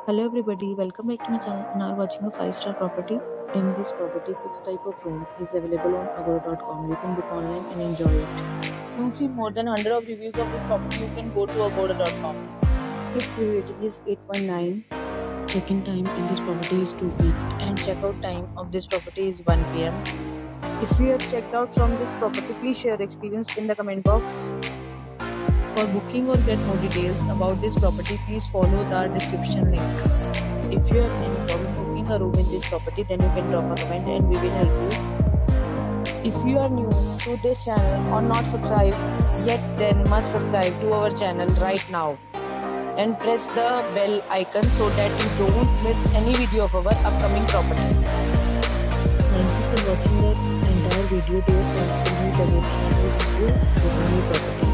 Hello everybody, welcome back to my channel. Now watching a 5-star property. In this property, 6 type of room is available on agoda.com. You can book online and enjoy it. To see more than 100 of reviews of this property, you can go to agoda.com. Its review rating is 8.9. Check-in time in this property is 2 p.m. and check-out time of this property is 1 p.m. If you have checked out from this property, please share your experience in the comment box. For booking or get more details about this property, please follow the description link. If you have any problem booking a room in this property, then you can drop a comment and we will help you. If you are new to this channel or not subscribed yet, then must subscribe to our channel right now and press the bell icon so that you don't miss any video of our upcoming property. Thank you for watching the entire video. Dear friends, will meet again in another video with a new property.